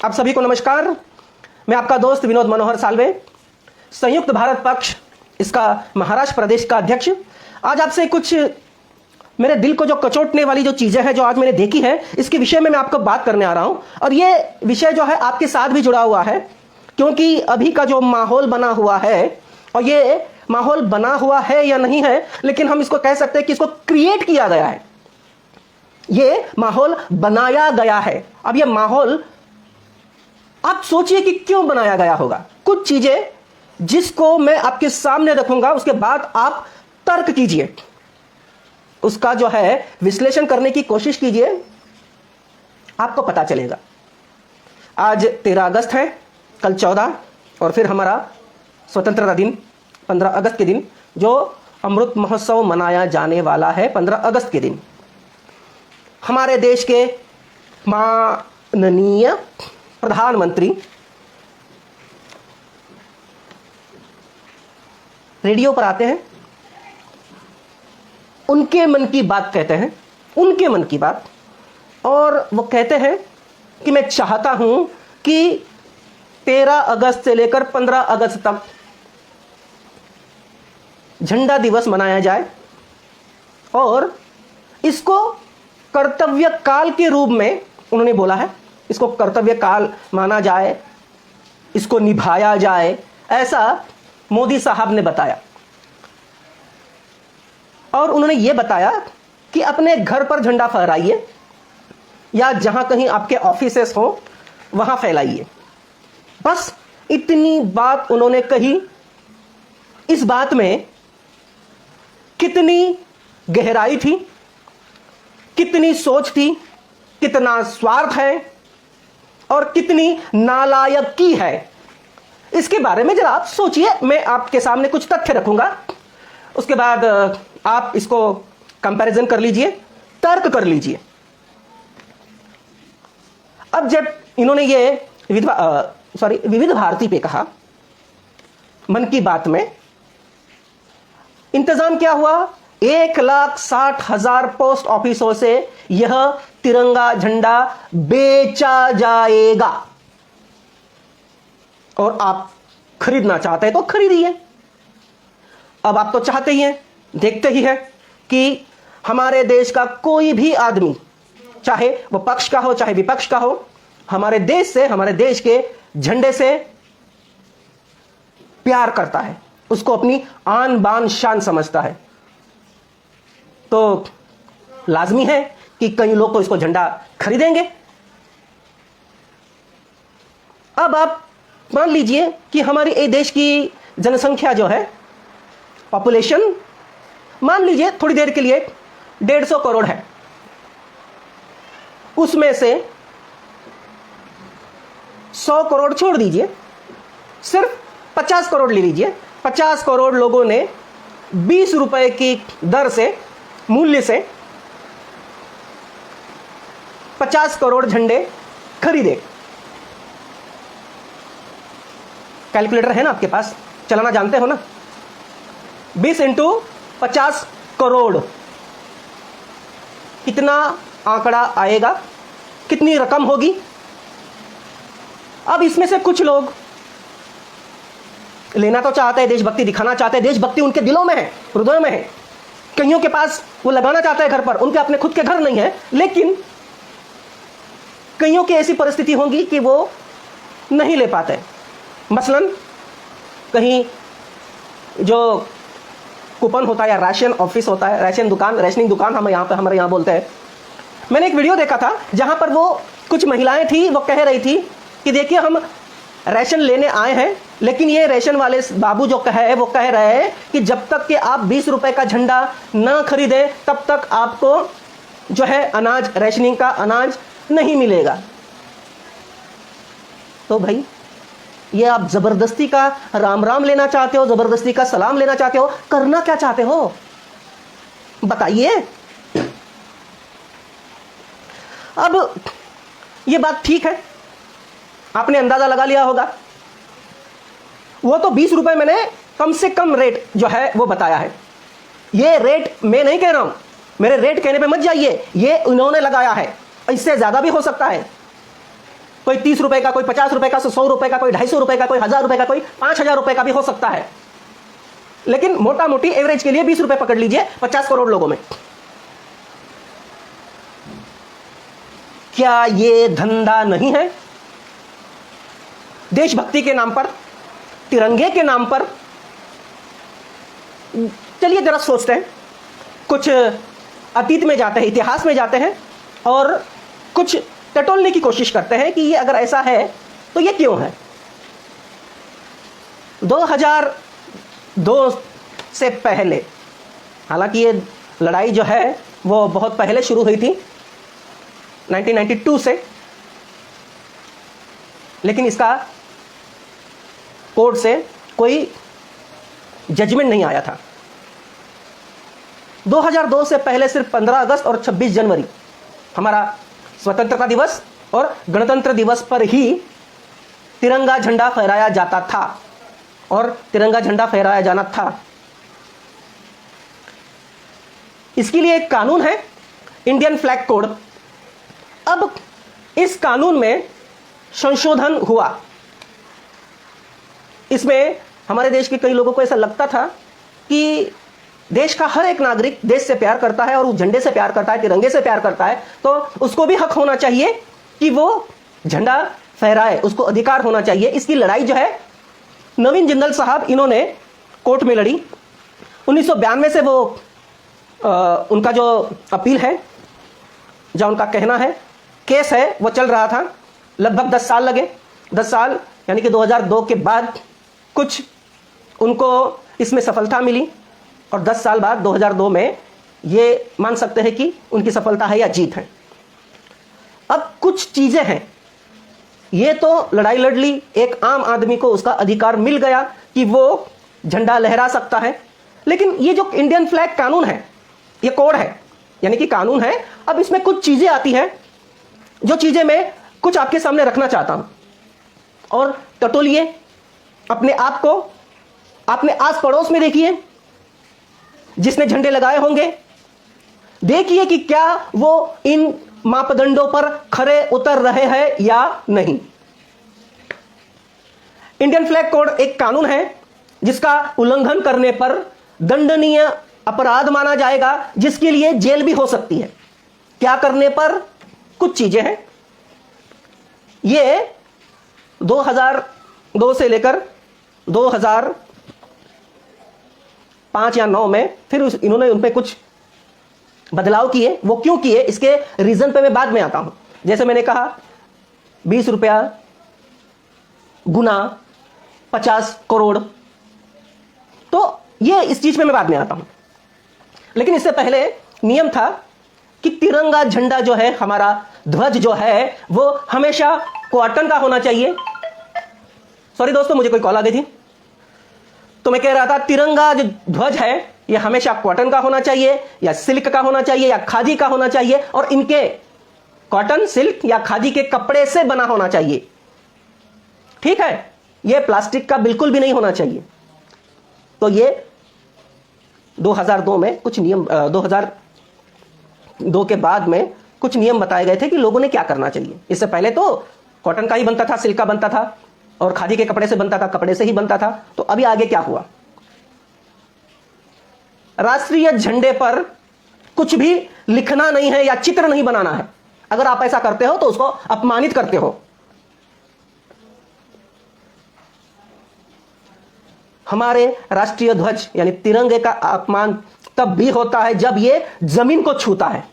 आप सभी को नमस्कार। मैं आपका दोस्त विनोद मनोहर साल्वे, संयुक्त भारत पक्ष, इसका महाराष्ट्र प्रदेश का अध्यक्ष। आज आपसे कुछ मेरे दिल को जो कचोटने वाली जो चीजें हैं जो आज मैंने देखी है, इसके विषय में मैं आपको बात करने आ रहा हूं। और ये विषय जो है आपके साथ भी जुड़ा हुआ है, क्योंकि अभी का जो माहौल बना हुआ है, और ये माहौल बना हुआ है या नहीं है, लेकिन हम इसको कह सकते हैं कि इसको क्रिएट किया गया है। ये माहौल बनाया गया है। अब ये माहौल आप सोचिए कि क्यों बनाया गया होगा। कुछ चीजें जिसको मैं आपके सामने रखूंगा, उसके बाद आप तर्क कीजिए, उसका जो है विश्लेषण करने की कोशिश कीजिए, आपको पता चलेगा। आज 13 अगस्त है, कल 14, और फिर हमारा स्वतंत्रता दिन 15 अगस्त के दिन, जो अमृत महोत्सव मनाया जाने वाला है 15 अगस्त के दिन। हमारे देश के माननीय प्रधानमंत्री रेडियो पर आते हैं, उनके मन की बात कहते हैं, उनके मन की बात, और वो कहते हैं कि मैं चाहता हूं कि 13 अगस्त से लेकर 15 अगस्त तक झंडा दिवस मनाया जाए, और इसको कर्तव्य काल के रूप में उन्होंने बोला है, इसको कर्तव्य काल माना जाए, इसको निभाया जाए, ऐसा मोदी साहब ने बताया। और उन्होंने यह बताया कि अपने घर पर झंडा फहराइए, या जहां कहीं आपके ऑफिसेस हो वहां फैलाइए। बस इतनी बात उन्होंने कही। इस बात में कितनी गहराई थी, कितनी सोच थी, कितना स्वार्थ है, और कितनी नालायकी है, इसके बारे में जरा आप सोचिए। मैं आपके सामने कुछ तथ्य रखूंगा, उसके बाद आप इसको कंपैरिजन कर लीजिए, तर्क कर लीजिए। अब जब इन्होंने ये विविध भारती पे कहा, मन की बात में, इंतजाम क्या हुआ, 1,60,000 पोस्ट ऑफिसों से यह तिरंगा झंडा बेचा जाएगा, और आप खरीदना चाहते हैं तो खरीदिए। अब आप तो चाहते ही हैं, देखते ही हैं कि हमारे देश का कोई भी आदमी, चाहे वो पक्ष का हो चाहे विपक्ष का हो, हमारे देश से, हमारे देश के झंडे से प्यार करता है, उसको अपनी आन बान शान समझता है। तो लाजमी है कि कई लोग तो इसको झंडा खरीदेंगे। अब आप मान लीजिए कि हमारे देश की जनसंख्या जो है, पॉपुलेशन, मान लीजिए थोड़ी देर के लिए 150 करोड़ है। उसमें से 100 करोड़ छोड़ दीजिए, सिर्फ 50 करोड़ ले लीजिए। 50 करोड़ लोगों ने 20 रुपए की दर से, मूल्य से 50 करोड़ झंडे खरीदे। कैलकुलेटर है ना आपके पास, चलाना जानते हो ना? 20 इंटू 50 करोड़, कितना आंकड़ा आएगा, कितनी रकम होगी? अब इसमें से कुछ लोग लेना तो चाहते हैं, देशभक्ति दिखाना चाहते हैं, देशभक्ति उनके दिलों में है, हृदय में है। कईयों के पास वो लगाना चाहते हैं घर पर, उनके अपने खुद के घर नहीं है, लेकिन कईयों की ऐसी परिस्थिति होगी कि वो नहीं ले पाते। मसलन कहीं जो कूपन होता है, या राशन ऑफिस होता है, राशन दुकान, रेशनिंग दुकान हमारे यहाँ बोलते हैं। मैंने एक वीडियो देखा था जहां पर वो कुछ महिलाएं थी, वो कह रही थी कि देखिए हम राशन लेने आए हैं, लेकिन ये राशन वाले बाबू जो वो कह रहे हैं कि जब तक कि आप 20 रुपए का झंडा ना खरीदें, तब तक आपको जो है अनाज, राशनिंग का अनाज नहीं मिलेगा। तो भाई, ये आप जबरदस्ती का राम राम लेना चाहते हो, जबरदस्ती का सलाम लेना चाहते हो, करना क्या चाहते हो बताइए। अब ये बात ठीक है, आपने अंदाजा लगा लिया होगा। वो तो 20 रुपए मैंने कम से कम रेट जो है वो बताया है। ये रेट मैं नहीं कह रहा हूं, मेरे रेट कहने पे मत जाइए, ये उन्होंने लगाया है, इससे ज्यादा भी हो सकता है। कोई 30 रुपए का, कोई 50 रुपए का, 100 रुपए का, कोई 250 रुपए का, कोई 1000 रुपए का, कोई 5000 रुपए का भी हो सकता है। लेकिन मोटा मोटी एवरेज के लिए 20 रुपए पकड़ लीजिए 50 करोड़ लोगों में। क्या ये धंधा नहीं है? देशभक्ति के नाम पर, तिरंगे के नाम पर। चलिए जरा सोचते हैं, कुछ अतीत में जाते हैं, इतिहास में जाते हैं और कुछ टटोलने की कोशिश करते हैं कि ये अगर ऐसा है तो ये क्यों है। 2002 से पहले, हालांकि ये लड़ाई जो है वो बहुत पहले शुरू हुई थी 1992 से, लेकिन इसका कोर्ट से कोई जजमेंट नहीं आया था। 2002 से पहले सिर्फ 15 अगस्त और 26 जनवरी हमारा स्वतंत्रता दिवस और गणतंत्र दिवस पर ही तिरंगा झंडा फहराया जाता था और तिरंगा झंडा फहराया जाना था। इसके लिए एक कानून है, इंडियन फ्लैग कोड। अब इस कानून में संशोधन हुआ। इसमें हमारे देश के कई लोगों को ऐसा लगता था कि देश का हर एक नागरिक देश से प्यार करता है और उस झंडे से प्यार करता है, तिरंगे से प्यार करता है, तो उसको भी हक होना चाहिए कि वो झंडा फहराए, उसको अधिकार होना चाहिए। इसकी लड़ाई जो है नवीन जिंदल साहब, इन्होंने कोर्ट में लड़ी। 1992 से वो उनका जो अपील है, जो उनका कहना है, केस है, वो चल रहा था। लगभग 10 साल लगे। 10 साल यानी कि 2002 के बाद कुछ उनको इसमें सफलता मिली और 10 साल बाद 2002 में ये मान सकते हैं कि उनकी सफलता है या जीत है। अब कुछ चीजें हैं, ये तो लड़ाई लड़ ली, एक आम आदमी को उसका अधिकार मिल गया कि वो झंडा लहरा सकता है। लेकिन ये जो इंडियन फ्लैग कानून है, ये कोड है, यानी कि कानून है। अब इसमें कुछ चीजें आती हैं, जो चीजें मैं कुछ आपके सामने रखना चाहता हूं और टटोलिए अपने आप को, अपने आस पड़ोस में देखिए जिसने झंडे लगाए होंगे, देखिए कि क्या वो इन मापदंडों पर खरे उतर रहे हैं या नहीं। इंडियन फ्लैग कोड एक कानून है जिसका उल्लंघन करने पर दंडनीय अपराध माना जाएगा, जिसके लिए जेल भी हो सकती है। क्या करने पर? कुछ चीजें हैं। ये 2002 से लेकर 2005 या 9 में फिर इन्होंने उन पे कुछ बदलाव किए। वो क्यों किए, इसके रीजन पे मैं बाद में आता हूं। जैसे मैंने कहा 20 रुपया गुना 50 करोड़, तो ये इस चीज में मैं बाद में आता हूं। लेकिन इससे पहले नियम था कि तिरंगा झंडा जो है, हमारा ध्वज जो है, वो हमेशा कॉटन का होना चाहिए। सॉरी दोस्तों, मुझे कोई कॉल आ गई थी, तो मैं कह रहा था तिरंगा जो ध्वज है ये हमेशा कॉटन का होना चाहिए या सिल्क का होना चाहिए या खादी का होना चाहिए, और इनके कॉटन, सिल्क या खादी के कपड़े से बना होना चाहिए। ठीक है, ये प्लास्टिक का बिल्कुल भी नहीं होना चाहिए। तो ये 2002 में कुछ नियम, 2002 के बाद में कुछ नियम बताए गए थे कि लोगों ने क्या करना चाहिए। इससे पहले तो कॉटन का ही बनता था, सिल्क का बनता था और खादी के कपड़े से बनता था, कपड़े से ही बनता था। तो अभी आगे क्या हुआ? राष्ट्रीय झंडे पर कुछ भी लिखना नहीं है या चित्र नहीं बनाना है। अगर आप ऐसा करते हो तो उसको अपमानित करते हो। हमारे राष्ट्रीय ध्वज यानी तिरंगे का अपमान तब भी होता है जब ये जमीन को छूता है।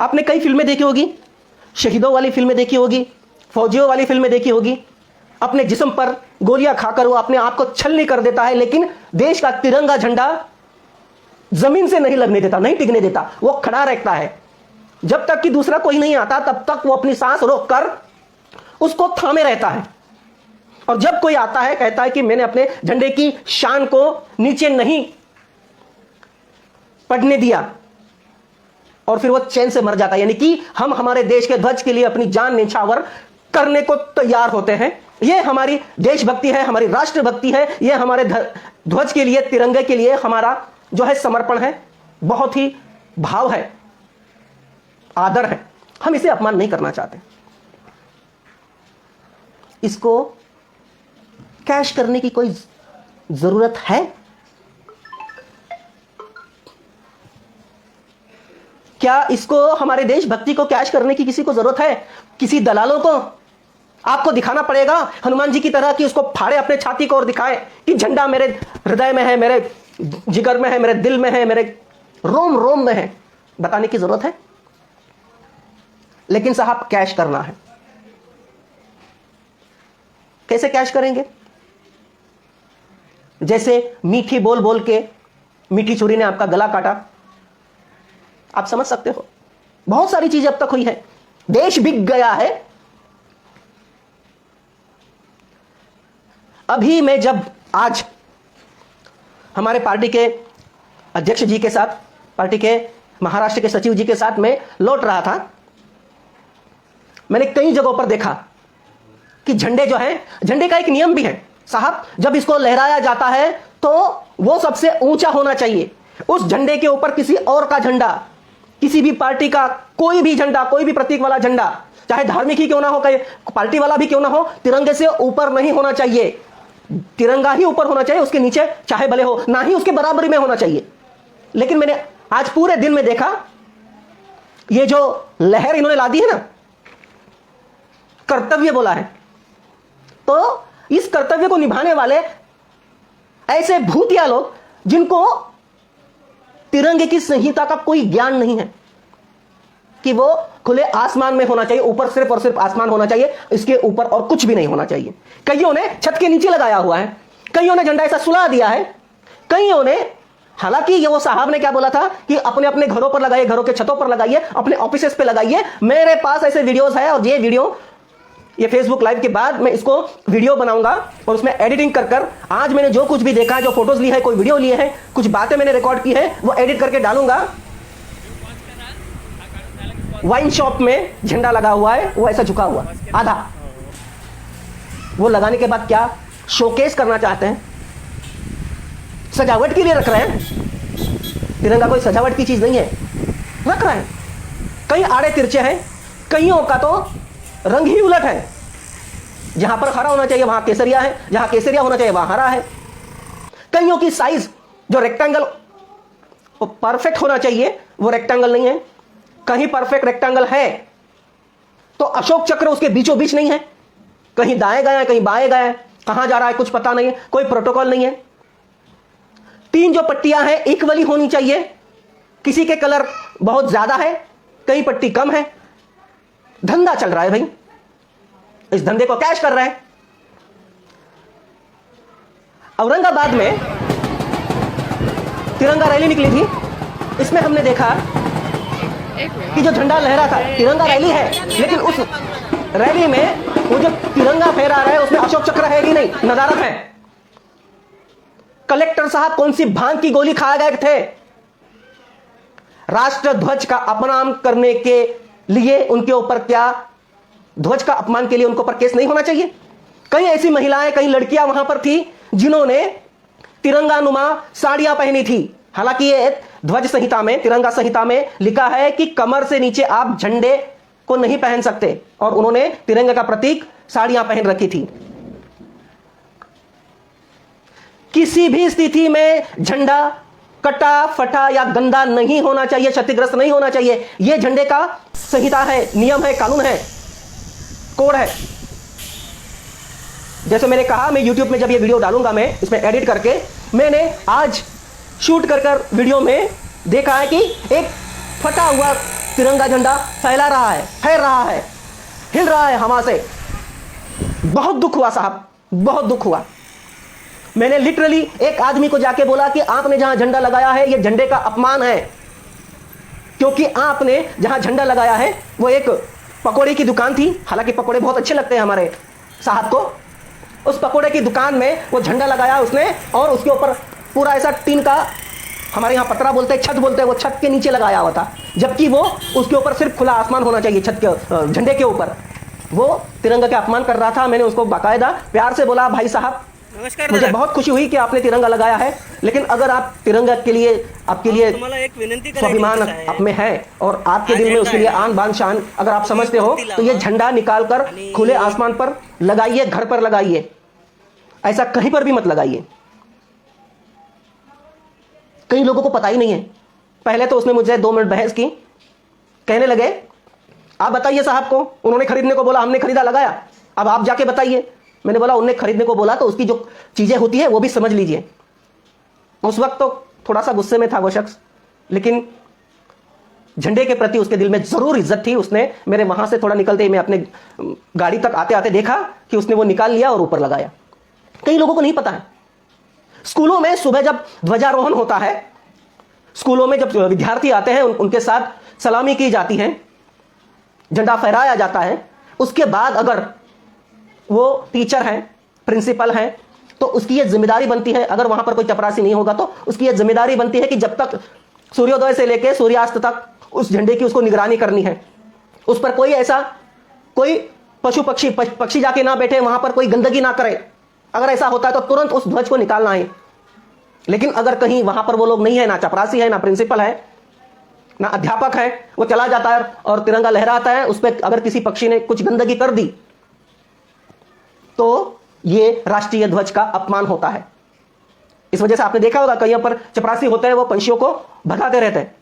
आपने कई फिल्में देखी होगी, शहीदों वाली फिल्में देखी होगी, फौजियों वाली फिल्में देखी होगी। अपने जिस्म पर गोलियां खाकर वो अपने आप को छलनी कर देता है, लेकिन देश का तिरंगा झंडा जमीन से नहीं लगने देता, नहीं टिकने देता। वो खड़ा रहता है जब तक कि दूसरा कोई नहीं आता, तब तक वो अपनी सांस रोककर उसको थामे रहता है। और जब कोई आता है, कहता है कि मैंने अपने झंडे की शान को नीचे नहीं पड़ने दिया, और फिर वो चैन से मर जाता है। यानी कि हम हमारे देश के ध्वज के लिए अपनी जान न्यौछावर करने को तैयार होते हैं। ये हमारी देशभक्ति है, हमारी राष्ट्रभक्ति है। ये हमारे ध्वज के लिए, तिरंगे के लिए हमारा जो है समर्पण है, बहुत ही भाव है, आदर है। हम इसे अपमान नहीं करना चाहते। इसको कैश करने की कोई जरूरत है? क्या इसको, हमारे देशभक्ति को कैश करने की किसी को जरूरत है? किसी दलालों को? आपको दिखाना पड़ेगा हनुमान जी की तरह कि उसको फाड़े अपने छाती को और दिखाए कि झंडा मेरे हृदय में है, मेरे जिगर में है, मेरे दिल में है, मेरे रोम रोम में है? बताने की जरूरत है? लेकिन साहब कैश करना है। कैसे कैश करेंगे? जैसे मीठी बोल बोल के मीठी छुरी ने आपका गला काटा। आप समझ सकते हो, बहुत सारी चीजें अब तक हुई है। देश बिक गया है। अभी मैं जब आज हमारे पार्टी के अध्यक्ष जी के साथ, पार्टी के महाराष्ट्र के सचिव जी के साथ मैं लौट रहा था, मैंने कई जगहों पर देखा कि झंडे जो है, झंडे का एक नियम भी है साहब, जब इसको लहराया जाता है तो वो सबसे ऊंचा होना चाहिए। उस झंडे के ऊपर किसी और का झंडा, किसी भी पार्टी का कोई भी झंडा, कोई भी प्रतीक वाला झंडा, चाहे धार्मिक ही क्यों ना हो, पार्टी वाला भी क्यों ना हो, तिरंगे से ऊपर नहीं होना चाहिए। तिरंगा ही ऊपर होना चाहिए, उसके नीचे चाहे भले हो, ना ही उसके बराबरी में होना चाहिए। लेकिन मैंने आज पूरे दिन में देखा, ये जो लहर इन्होंने ला दी है ना, कर्तव्य बोला है, तो इस कर्तव्य को निभाने वाले ऐसे भूतिया लोग जिनको तिरंगे की संहिता का कोई ज्ञान नहीं है कि वो खुले आसमान में होना चाहिए, ऊपर सिर्फ और सिर्फ आसमान होना चाहिए, इसके ऊपर और कुछ भी नहीं होना चाहिए। कईयों ने छत के नीचे लगाया हुआ है, कईयों ने झंडा ऐसा सुला दिया है, कईयों ने, हालांकि ये वो साहब ने क्या बोला था कि अपने अपने घरों पर लगाइए, घरों के छतों पर लगाइए, अपने ऑफिसेस पे लगाइए। मेरे पास ऐसे वीडियोस है और ये वीडियो, ये फेसबुक लाइव के बाद मैं इसको वीडियो बनाऊंगा और उसमें एडिटिंग कर कर आज मैंने जो कुछ भी देखा है, जो फोटोज ली है, कोई वीडियो लिए है, कुछ बातें मैंने रिकॉर्ड की है, वो एडिट करके डालूंगा। वाइन शॉप में झंडा लगा हुआ है, वो ऐसा झुका हुआ आधा, वो लगाने के बाद क्या शोकेस करना चाहते हैं? सजावट के लिए रख रहे हैं। तिरंगा कोई सजावट की चीज नहीं है, रख रहे हैं। कई आड़े तिरछे हैं, कईयों का तो रंग ही उलट है। जहां पर हरा होना चाहिए वहां केसरिया है, जहां केसरिया होना चाहिए वहां हरा है। कईयों की साइज जो रेक्टेंगल परफेक्ट होना चाहिए वो रेक्टेंगल नहीं है, कहीं परफेक्ट रेक्टेंगल है तो अशोक चक्र उसके बीचों बीच नहीं है, कहीं दाएं गया है, कहीं बाएं गया है, कहां जा रहा है कुछ पता नहीं है, कोई प्रोटोकॉल नहीं है। तीन जो पट्टियां हैं इक्वली होनी चाहिए, किसी के कलर बहुत ज्यादा है, कहीं पट्टी कम है। धंधा चल रहा है भाई, इस धंधे को कैश कर रहे हैं। औरंगाबाद में तिरंगा रैली निकली थी, इसमें हमने देखा कि जो झंडा लहरा था, तिरंगा रैली है लेकिन उस रैली में वो जो तिरंगा फहरा रहा है उसमें अशोक चक्र है कि नहीं, नदारत है। कलेक्टर साहब कौन सी भांग की गोली खा गए थे? राष्ट्र ध्वज का अपमान करने के लिए उनके ऊपर, क्या ध्वज का अपमान के लिए उनके ऊपर केस नहीं होना चाहिए? कई ऐसी महिलाएं, कई लड़कियां वहां पर थी जिन्होंने तिरंगानुमा साड़ियां पहनी थी। हालांकि ये ध्वज संहिता में, तिरंगा संहिता में लिखा है कि कमर से नीचे आप झंडे को नहीं पहन सकते, और उन्होंने तिरंगे का प्रतीक साड़ियां पहन रखी थी। किसी भी स्थिति में झंडा कटा फटा या गंदा नहीं होना चाहिए, क्षतिग्रस्त नहीं होना चाहिए। यह झंडे का संहिता है, नियम है, कानून है, कोड है। जैसे मैंने कहा, मैं YouTube में जब ये वीडियो डालूंगा, मैं इसमें एडिट करके, मैंने आज शूट कर कर वीडियो में देखा है कि एक फटा हुआ तिरंगा झंडा फैला रहा है, फैल रहा है, हिल रहा है हवा से। बहुत दुख हुआ साहब, बहुत दुख हुआ। मैंने लिटरली एक आदमी को जाके बोला कि आपने जहां झंडा लगाया है ये झंडे का अपमान है, क्योंकि आपने जहां झंडा लगाया है वो एक पकोड़े की दुकान थी। हालांकि पकोड़े बहुत अच्छे लगते हैं हमारे साहब को। उस पकोड़े की दुकान में वो झंडा लगाया उसने, और उसके ऊपर पूरा ऐसा टीन का, हमारे यहाँ पतरा बोलते हैं, छत बोलते हैं, वो छत के नीचे लगाया हुआ था, जबकि वो उसके ऊपर सिर्फ खुला आसमान होना चाहिए छत के, झंडे के ऊपर। वो तिरंगा का अपमान कर रहा था। मैंने उसको बाकायदा प्यार से बोला, भाई साहब नमस्कार मुझे दादा. बहुत खुशी हुई कि आपने तिरंगा लगाया है, लेकिन अगर आप तिरंगा के लिए आपके लिए तुम्हाला एक विनंती करायची स्वाभिमान आहे. आप में है और आपके आज दिल में झंडा उसके लिए है ना, आन बान शान अगर आप तुम्ही समझते हो, पंक्ती तो ये लावा झंडा निकालकर आणि खुले आसमान पर लगाइए, घर पर लगाइए, ऐसा कहीं पर भी मत लगाइए. कई लोगों को पता ही नहीं है. पहले तो उसने मुझे 2 मिनट बहस की, कहने लगे आप बताइए साहब को, उन्होंने खरीदने को बोला, हमने खरीदा लगाया, अब आप जाके बताइए. मैंने बोला उन्होंने खरीदने को बोला तो उसकी जो चीजें होती है वो भी समझ लीजिए. उस वक्त तो थोड़ा सा गुस्से में था वो शख्स, लेकिन झंडे के प्रति उसके दिल में जरूर इज्जत थी. उसने मेरे वहां से थोड़ा निकलते ही मैं अपने गाड़ी तक आते आते देखा कि उसने वो निकाल लिया और ऊपर लगाया. कई लोगों को नहीं पता है. स्कूलों में सुबह जब ध्वजारोहण होता है, स्कूलों में जब विद्यार्थी आते हैं उनके साथ सलामी की जाती है, झंडा फहराया जाता है. उसके बाद अगर वो टीचर हैं, प्रिंसिपल हैं, तो उसकी ये जिम्मेदारी बनती है, अगर वहां पर कोई चपरासी नहीं होगा तो उसकी ये जिम्मेदारी बनती है कि जब तक सूर्योदय से लेकर सूर्यास्त तक उस झंडे की उसको निगरानी करनी है. उस पर कोई ऐसा कोई पशु पक्षी जाके ना बैठे, वहां पर कोई गंदगी ना करे. अगर ऐसा होता है तो तुरंत उस ध्वज को निकालना है. लेकिन अगर कहीं वहां पर वो लोग नहीं है, ना चपरासी है, ना प्रिंसिपल है, ना अध्यापक है, वो चला जाता है और तिरंगा लहराता है, उस पर अगर किसी पक्षी ने कुछ गंदगी कर दी तो ये राष्ट्रीय ध्वज का अपमान होता है. इस वजह से आपने देखा होगा कहीं पर चपरासी होते हैं, वो पंछियों को भगाते रहते हैं.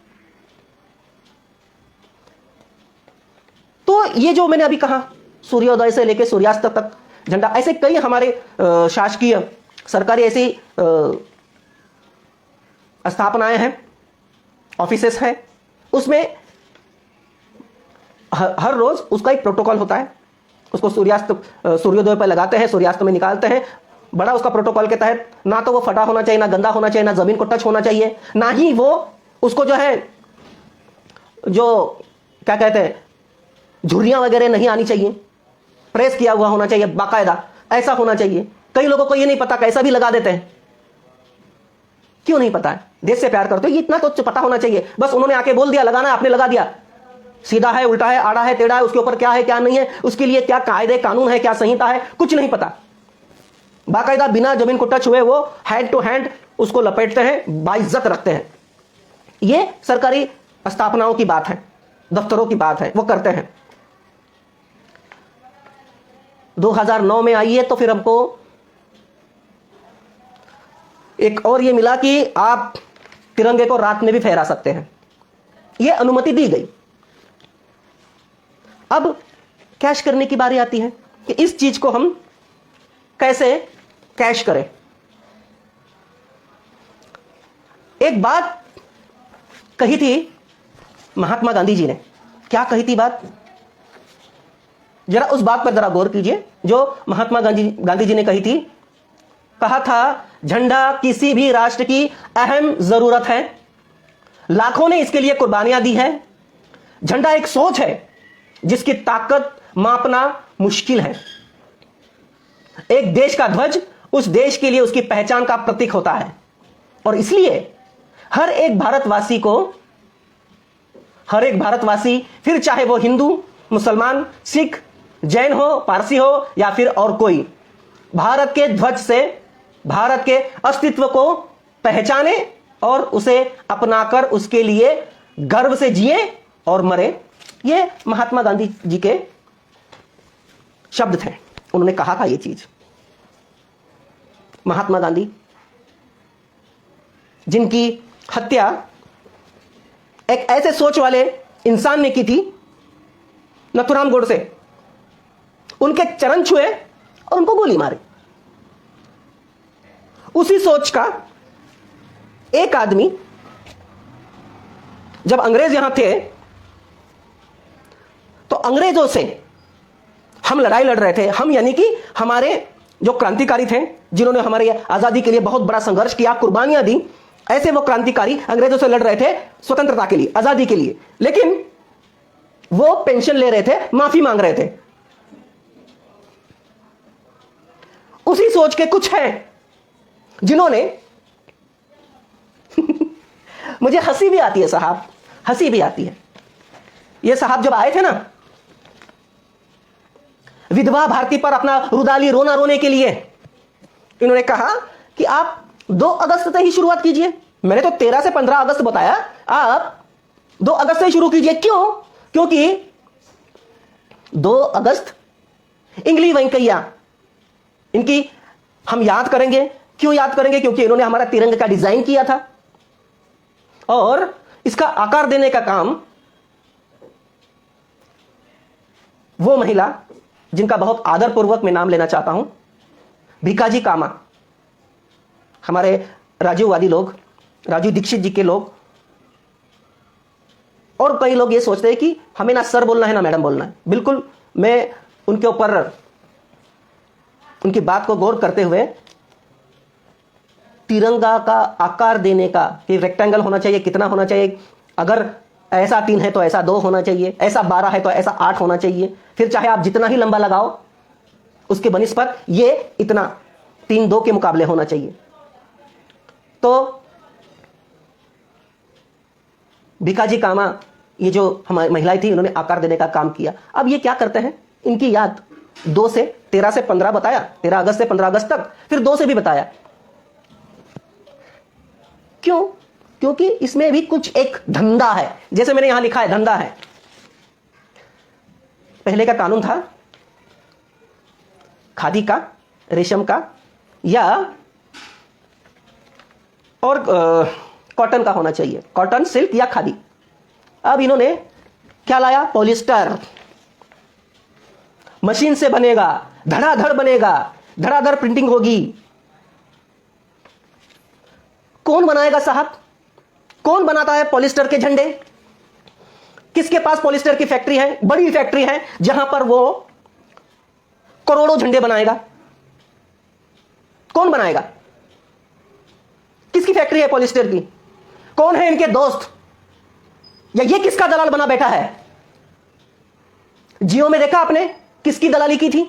तो ये जो मैंने अभी कहा, सूर्योदय से लेकर सूर्यास्त तक झंडा, ऐसे कई हमारे शासकीय सरकारी ऐसी स्थापनाएं हैं, ऑफिसेस हैं, उसमें हर रोज उसका एक प्रोटोकॉल होता है. उसको सूर्योदय पर लगाते हैं, सूर्यास्त में निकालते हैं. बड़ा उसका प्रोटोकॉल के तहत ना तो वो फटा होना चाहिए, ना गंदा होना चाहिए, ना जमीन को टच होना चाहिए, ना ही वो उसको जो है जो क्या कहते हैं झुर्रियां वगैरह नहीं आनी चाहिए, प्रेस किया हुआ होना चाहिए, बाकायदा ऐसा होना चाहिए. कई लोगों को ये नहीं पता, कैसा भी लगा देते हैं. क्यों नहीं पता है? देश से प्यार करते हो, ये इतना तो पता होना चाहिए. बस उन्होंने आके बोल दिया लगाना है, आपने लगा दिया. सीधा है, उल्टा है, आड़ा है, टेढ़ा है, उसके ऊपर क्या है क्या नहीं है, उसके लिए क्या कायदे कानून है, क्या संहिता है, कुछ नहीं पता. बाकायदा बिना जमीन को टच हुए वो हैंड टू हैंड उसको लपेटते हैं, बाइज्जत रखते हैं. ये सरकारी स्थापनाओं की बात है, दफ्तरों की बात है, वो करते हैं. 2009 में आई है तो फिर हमको एक और ये मिला कि आप तिरंगे को रात में भी फहरा सकते हैं. ये अनुमति दी गई. अब कैश करने की बारी आती है कि इस चीज को हम कैसे कैश करें. एक बात कही थी महात्मा गांधी जी ने. क्या कही थी बात? जरा उस बात पर जरा गौर कीजिए जो महात्मा गांधी जी ने कही थी. कहा था झंडा किसी भी राष्ट्र की अहम जरूरत है, लाखों ने इसके लिए कुर्बानियां दी हैं. झंडा एक सोच है जिसकी ताकत मापना मुश्किल है. एक देश का ध्वज उस देश के लिए उसकी पहचान का प्रतीक होता है और इसलिए हर एक भारतवासी फिर चाहे वो हिंदू, मुसलमान, सिख, जैन हो, पारसी हो या फिर और कोई, भारत के ध्वज से भारत के अस्तित्व को पहचाने और उसे अपनाकर उसके लिए गर्व से जिए और मरे. ये महात्मा गांधी जी के शब्द थे. उन्होंने कहा था ये चीज. महात्मा गांधी जिनकी हत्या एक ऐसे सोच वाले इंसान ने की थी, नथुराम गोडसे, उनके चरण छुए और उनको गोली मारी. उसी सोच का एक आदमी जब अंग्रेज यहां थे तो अंग्रेजों से हम लड़ाई लड़ रहे थे. हम यानी कि हमारे जो क्रांतिकारी थे, जिन्होंने हमारे आजादी के लिए बहुत बड़ा संघर्ष किया, कुर्बानियां दी, ऐसे वो क्रांतिकारी अंग्रेजों से लड़ रहे थे स्वतंत्रता के लिए, आजादी के लिए. लेकिन वो पेंशन ले रहे थे, माफी मांग रहे थे. उसी सोच के कुछ हैं जिन्होंने मुझे हंसी भी आती है साहब, हंसी भी आती है. ये साहब जब आए थे ना विधवा भारती पर अपना रुदाली रोना रोने के लिए, इन्होंने कहा कि आप 2 अगस्त से ही शुरुआत कीजिए। मैंने तो 13 से 15 अगस्त बताया, आप 2 अगस्त से शुरू कीजिए। क्यों? क्योंकि 2 अगस्त इंग्लिश वेंकैया, इनकी हम याद करेंगे। क्यों याद करेंगे? क्योंकि इन्होंने हमारा तिरंगे का डिजाइन किया था और इसका आकार देने का काम वो महिला जिनका बहुत आदरपूर्वक मैं नाम लेना चाहता हूं, भिकाजी कामा। हमारे राजीववादी लोग, राजीव दीक्षित जी के लोग और कई लोग ये सोचते हैं कि हमें ना सर बोलना है ना मैडम बोलना है। बिल्कुल, मैं उनके ऊपर उनकी बात को गौर करते हुए तिरंगा का आकार देने का, कि रेक्टेंगल होना चाहिए, कितना होना चाहिए, अगर ऐसा 3 है तो ऐसा 2 होना चाहिए, ऐसा 12 है तो ऐसा 8 होना चाहिए, फिर चाहे आप जितना ही लंबा लगाओ उसके बनिस्पत ये इतना 3-2 के मुकाबले होना चाहिए। तो भिकाजी कामा, ये जो हमारी महिलाएं थी, इन्होंने आकार देने का काम किया। अब ये क्या करते हैं, इनकी याद 13 से 15 बताया, 13 अगस्त से 15 अगस्त तक, फिर 2 से भी बताया। क्यों? क्योंकि इसमें भी कुछ एक धंधा है। जैसे मैंने यहां लिखा है, धंधा है। पहले का कानून था खादी का, रेशम का या और कॉटन का होना चाहिए, कॉटन, सिल्क या खादी। अब इन्होंने क्या लाया? पॉलिस्टर। मशीन से बनेगा, धड़ाधड़ बनेगा, धड़ाधड़ प्रिंटिंग होगी। कौन बनाएगा साहब? कौन बनाता है पॉलिस्टर के झंडे? किसके पास पॉलिस्टर की फैक्ट्री है? बड़ी फैक्ट्री है जहां पर वो करोड़ों झंडे बनाएगा। कौन बनाएगा? किसकी फैक्ट्री है पॉलिस्टर की? कौन है इनके दोस्त? या ये किसका दलाल बना बैठा है? जियो में देखा आपने किसकी दलाली की थी?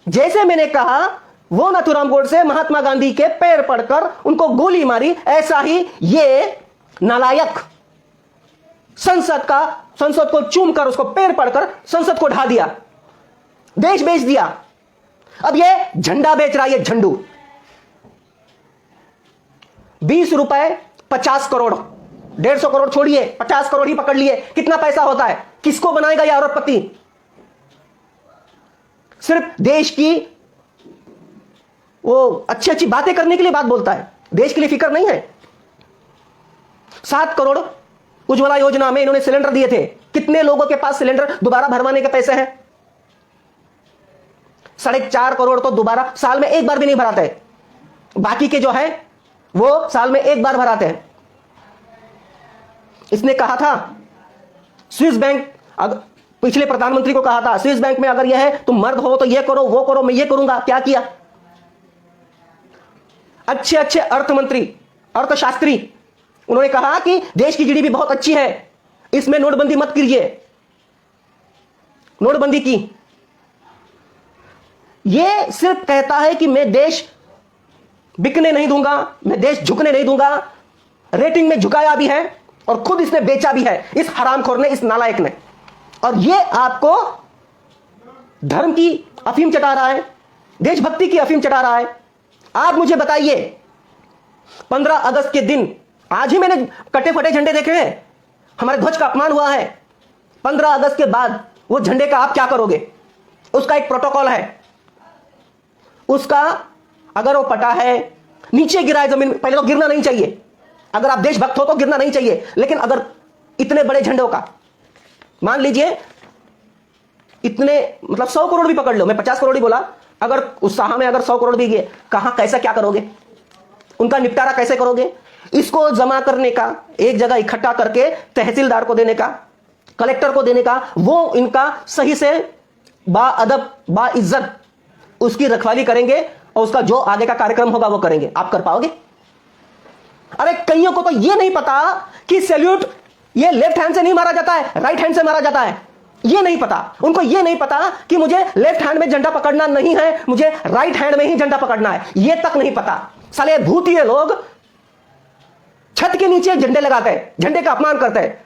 जैसे मैंने कहा, वो नाथूराम गोडसे महात्मा गांधी के पैर पड़कर उनको गोली मारी, ऐसा ही ये नालायक संसद को चूमकर, उसको पैर पड़कर संसद को ढा दिया, देश बेच दिया। अब ये झंडा बेच रहा है, ये झंडू। 20 रुपए 50 करोड़, 150 करोड़ छोड़िए, 50 करोड़ ही पकड़ लिए। कितना पैसा होता है? किसको बनाएगा ये अरबपति? सिर्फ देश की वो अच्छी अच्छी बातें करने के लिए बात बोलता है, देश के लिए फिक्र नहीं है। 7 करोड़ उज्ज्वला योजना में इन्होंने सिलेंडर दिए थे। कितने लोगों के पास सिलेंडर दोबारा भरवाने के पैसे हैं? 4.5 करोड़ तो दोबारा साल में एक बार भी नहीं भराते। बाकी के जो है वो साल में एक बार भराते हैं। इसने कहा था स्विस बैंक, पिछले प्रधानमंत्री को कहा था, स्विस बैंक में अगर यह है तुम मर्द हो तो ये करो, वो करो, मैं ये करूंगा। क्या किया? अच्छे अच्छे अर्थमंत्री, अर्थशास्त्री, उन्होंने कहा कि देश की जीडीपी बहुत अच्छी है, इसमें नोटबंदी मत कीजिए। नोटबंदी की। यह सिर्फ कहता है कि मैं देश बिकने नहीं दूंगा, मैं देश झुकने नहीं दूंगा। रेटिंग में झुकाया भी है और खुद इसने बेचा भी है, इस हरामखोर ने, इस नालायक ने। और यह आपको धर्म की अफीम चटा रहा है, देशभक्ति की अफीम चटा रहा है। आप मुझे बताइए, 15 अगस्त के दिन, आज ही मैंने कटे फटे झंडे देखे हैं, हमारे ध्वज का अपमान हुआ है। 15 अगस्त के बाद वो झंडे का आप क्या करोगे? उसका एक प्रोटोकॉल है। उसका अगर वो पटा है, नीचे गिरा है जमीन में, पहले तो गिरना नहीं चाहिए। अगर आप देशभक्त हो तो गिरना नहीं चाहिए। लेकिन अगर इतने बड़े झंडों का, मान लीजिए इतने, मतलब 100 करोड़ भी पकड़ लो, मैं 50 करोड़ ही बोला, अगर उत्साह में अगर 100 करोड़ भी गए, कहां कैसा क्या करोगे? उनका निपटारा कैसे करोगे? इसको जमा करने का, एक जगह इकट्ठा करके तहसीलदार को देने का, कलेक्टर को देने का, वो इनका सही से बाअदब, बाइज्जत उसकी रखवाली करेंगे और उसका जो आगे का कार्यक्रम होगा वो करेंगे। आप कर पाओगे? अरे कईयों को तो ये नहीं पता कि सैल्यूट ये लेफ्ट हैंड से नहीं मारा जाता है, राइट हैंड से मारा जाता है। ये नहीं पता उनको, ये नहीं पता कि मुझे लेफ्ट हैंड में झंडा पकड़ना नहीं है, मुझे राइट हैंड में ही झंडा पकड़ना है। ये तक नहीं पता। साले भूतिए लोग छत के नीचे झंडे लगाते हैं, झंडे का अपमान करते हैं।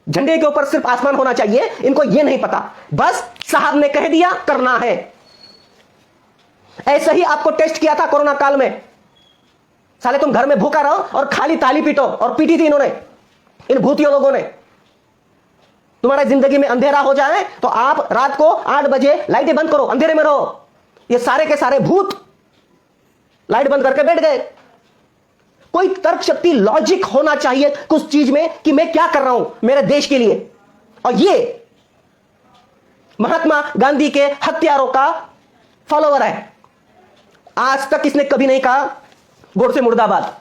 झंडे के ऊपर सिर्फ आसमान होना चाहिए, इनको यह नहीं पता, बस साहब ने कह दिया करना है। ऐसे ही आपको टेस्ट किया था कोरोना काल में, साले तुम घर में भूखा रहो और खाली ताली पीटो, और पीटी थी इन्होंने, इन भूतियों लोगों ने। तुम्हारा जिंदगी में अंधेरा हो जाए तो आप रात को 8 बजे लाइटें बंद करो, अंधेरे में रहो। ये सारे के सारे भूत लाइट बंद करके बैठ गए। कोई तर्क शक्ति, लॉजिक होना चाहिए कुछ चीज में कि मैं क्या कर रहा हूं मेरे देश के लिए। और ये महात्मा गांधी के हत्यारों का फॉलोवर है। आज तक इसने कभी नहीं कहा गोडसे मुर्दाबाद।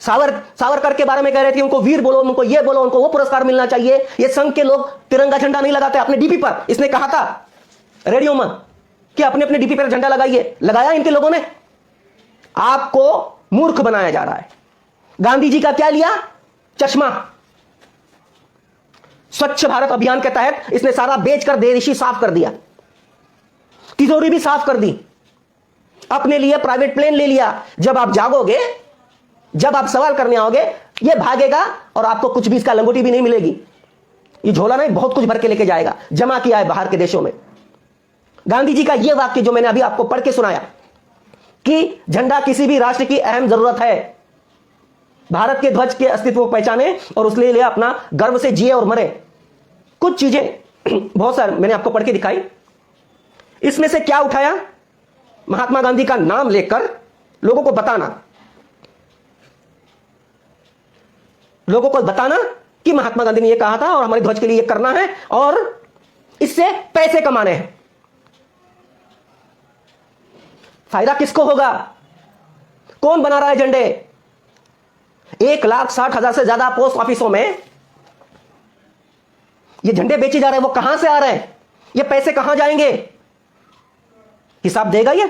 सावरकर के बारे में कह रहे थे उनको वीर बोलो, उनको ये बोलो, उनको वो पुरस्कार मिलना चाहिए। ये संघ के लोग तिरंगा झंडा नहीं लगाते अपने डीपी पर। इसने कहा था रेडियो में कि अपने अपने डीपी पर झंडा लगाइए, लगाया इनके लोगों ने। आपको मूर्ख बनाया जा रहा है। गांधी जी का क्या लिया? चश्मा। स्वच्छ भारत अभियान के तहत इसने सारा बेचकर देशी साफ कर दिया, तिजोरी भी साफ कर दी, अपने लिए प्राइवेट प्लेन ले लिया। जब आप जागोगे, जब आप सवाल करने आओगे, ये भागेगा और आपको कुछ भी इसका लंगोटी भी नहीं मिलेगी। ये झोला नहीं, बहुत कुछ भर के लेके जाएगा, जमा किया है बाहर के देशों में। गांधी जी का यह वाक्य जो मैंने अभी आपको पढ़ के सुनाया कि झंडा किसी भी राष्ट्र की अहम जरूरत है, भारत के ध्वज के अस्तित्व को पहचाने और उसके लिए अपना गर्व से जिए और मरे। कुछ चीजें बहुत सारी मैंने आपको पढ़ के दिखाई। इसमें से क्या उठाया? महात्मा गांधी का नाम लेकर लोगों को बताना कि महात्मा गांधी ने यह कहा था और हमारे ध्वज के लिए यह करना है और इससे पैसे कमाने हैं। फायदा किसको होगा? कौन बना रहा है झंडे? 1,60,000 से ज्यादा पोस्ट ऑफिसों में ये झंडे बेचे जा रहे हैं। वो कहां से आ रहे हैं? ये पैसे कहां जाएंगे? हिसाब देगा ये?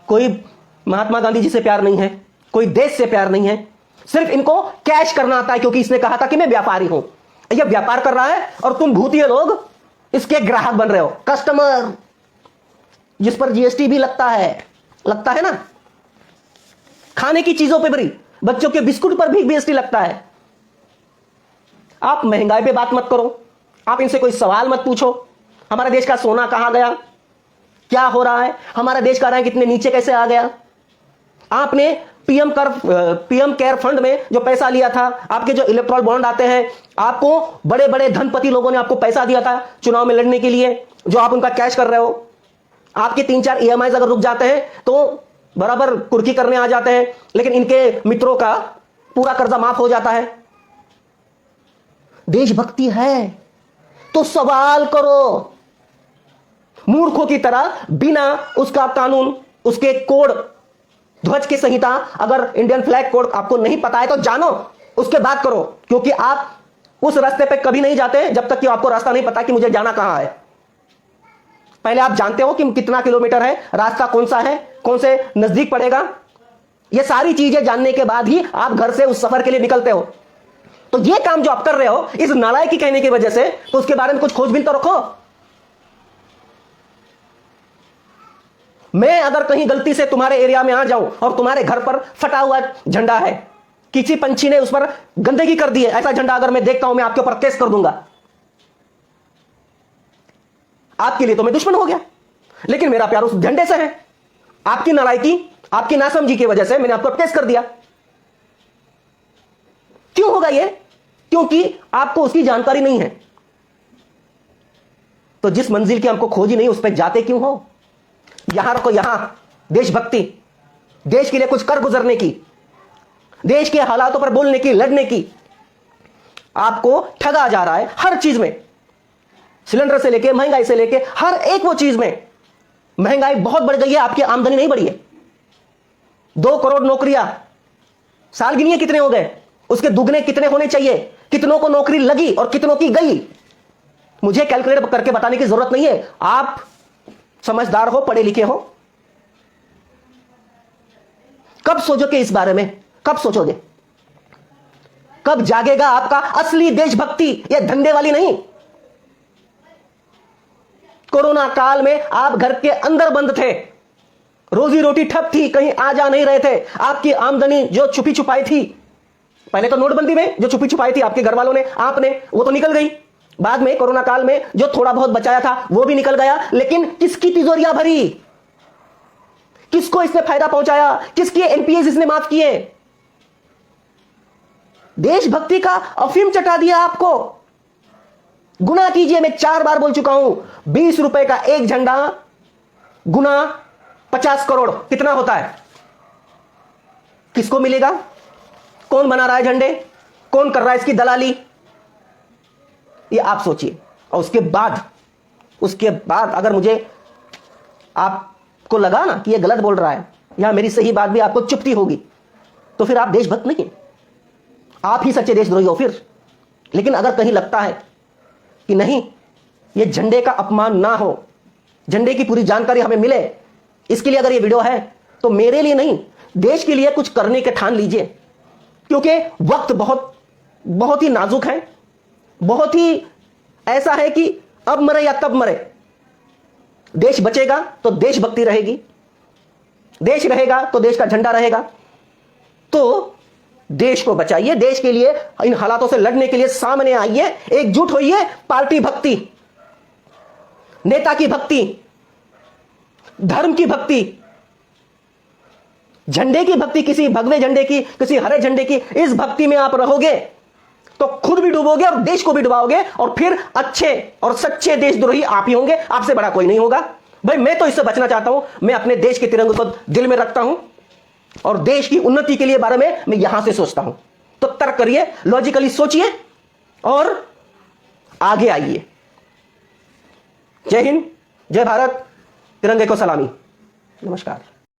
कोई महात्मा गांधी जी से प्यार नहीं है, कोई देश से प्यार नहीं है, सिर्फ इनको कैश करना आता है, क्योंकि इसने कहा था कि मैं व्यापारी हूं। ये व्यापार कर रहा है और तुम भूतिए लोग इसके ग्राहक बन रहे हो, कस्टमर, जिस पर जीएसटी भी लगता है ना। खाने की चीजों पे भी, बच्चों के बिस्कुट पर भी जीएसटी लगता है। आप महंगाई पे बात मत करो, आप इनसे कोई सवाल मत पूछो। हमारे देश का सोना कहां गया, क्या हो रहा है, हमारा देश का रैंक इतने नीचे कैसे आ गया? आपने पीएम केयर फंड में जो पैसा लिया था, आपके जो इलेक्ट्रॉल बॉन्ड आते हैं, आपको बड़े बड़े धनपति लोगों ने आपको पैसा दिया था चुनाव में लड़ने के लिए, जो आप उनका कैश कर रहे हो। आपके 3-4 EMI अगर रुक जाते हैं तो बराबर कुर्की करने आ जाते हैं, लेकिन इनके मित्रों का पूरा कर्जा माफ हो जाता है। देशभक्ति है तो सवाल करो। मूर्खों की तरह बिना उसका कानून, उसके कोड, ध्वज की संहिता, अगर इंडियन फ्लैग कोड आपको नहीं पता है तो जानो, उसके बाद करो, क्योंकि आप उस रास्ते पे कभी नहीं जाते जब तक कि आपको रास्ता नहीं पता कि मुझे जाना कहां है। पहले आप जानते हो कि कितना किलोमीटर है, रास्ता कौन सा है, कौन से नजदीक पड़ेगा। ये सारी चीजें जानने के बाद ही आप घर से उस सफर के लिए निकलते हो। तो ये काम जो आप कर रहे हो इस नालायकी कहने की वजह से, तो उसके बारे में कुछ खोजबीन तो रखो। मैं अगर कहीं गलती से तुम्हारे एरिया में आ जाऊं और तुम्हारे घर पर फटा हुआ झंडा है, किसी पंछी ने उस पर गंदगी कर दी है, ऐसा झंडा अगर मैं देखता हूं, मैं आपके ऊपर केस कर दूंगा। आपके लिए तो मैं दुश्मन हो गया, लेकिन मेरा प्यार उस झंडे से है। आपकी नालायकी, आपकी नासमझी की वजह से मैंने आपको केस कर दिया। क्यों होगा ये? क्योंकि आपको उसकी जानकारी नहीं है। तो जिस मंजिल की हमको खोजी नहीं, उस पर जाते क्यों हो? यहां रखो, यहां देशभक्ति, देश के लिए कुछ कर गुजरने की, देश के हालातों पर बोलने की, लड़ने की। आपको ठगा जा रहा है हर चीज में, सिलेंडर से लेके, महंगाई से लेके, हर एक वो चीज में महंगाई बहुत बढ़ गई है, आपकी आमदनी नहीं बढ़ी है। 2 करोड़ नौकरियां साल गिनिए कितने हो गए, उसके दुगने कितने होने चाहिए, कितनों को नौकरी लगी और कितनों की गई। मुझे कैलकुलेट करके बताने की जरूरत नहीं है, आप समझदार हो, पढ़े लिखे हो। कब सोचोगे इस बारे में? कब सोचोगे? कब जागेगा आपका असली देशभक्ति? यह धंधे वाली नहीं। कोरोना काल में आप घर के अंदर बंद थे, रोजी रोटी ठप थी, कहीं आ जा नहीं रहे थे। आपकी आमदनी जो छुपी छुपाई थी पहले तो नोटबंदी में जो छुपी छुपाई थी आपके घर वालों ने, आपने, वो तो निकल गई। बाद में कोरोना काल में जो थोड़ा बहुत बचाया था वो भी निकल गया। लेकिन किसकी तिजोरियां भरी? किसको इसने फायदा पहुंचाया? किसके एनपीएस इसने माफ किए? देशभक्ति का अफीम चटा दिया आपको। गुना कीजिए, मैं 4 बार बोल चुका हूं। 20 रुपए का एक झंडा गुना 50 करोड़ कितना होता है? किसको मिलेगा? कौन बना रहा है झंडे? कौन कर रहा है इसकी दलाली? ये आप सोचिए। और उसके बाद अगर मुझे आपको लगा ना कि ये गलत बोल रहा है या मेरी सही बात भी आपको चुपती होगी, तो फिर आप देशभक्त नहीं, आप ही सच्चे देशद्रोही हो फिर। लेकिन अगर कहीं लगता है कि नहीं, ये झंडे का अपमान ना हो, झंडे की पूरी जानकारी हमें मिले, इसके लिए अगर ये वीडियो है तो मेरे लिए नहीं, देश के लिए कुछ करने के ठान लीजिए। क्योंकि वक्त बहुत ही नाजुक है, बहुत ही ऐसा है कि अब मरे या तब मरे। देश बचेगा तो देशभक्ति रहेगी, देश रहेगा तो देश का झंडा रहेगा। तो देश को बचाइए, देश के लिए इन हालातों से लड़ने के लिए सामने आइए, एकजुट होइए। पार्टी भक्ति, नेता की भक्ति, धर्म की भक्ति, झंडे की भक्ति, किसी भगवे झंडे की, किसी हरे झंडे की, इस भक्ति में आप रहोगे तो खुद भी डूबोगे और देश को भी डुबाओगे। और फिर अच्छे और सच्चे देशद्रोही आप ही होंगे, आपसे बड़ा कोई नहीं होगा। भाई मैं तो इससे बचना चाहता हूं। मैं अपने देश के तिरंगे को दिल में रखता हूं और देश की उन्नति के लिए बारे में मैं यहां से सोचता हूं। तो तर्क करिए, लॉजिकली सोचिए और आगे आइए। जय हिंद, जय भारत, तिरंगे को सलामी, नमस्कार।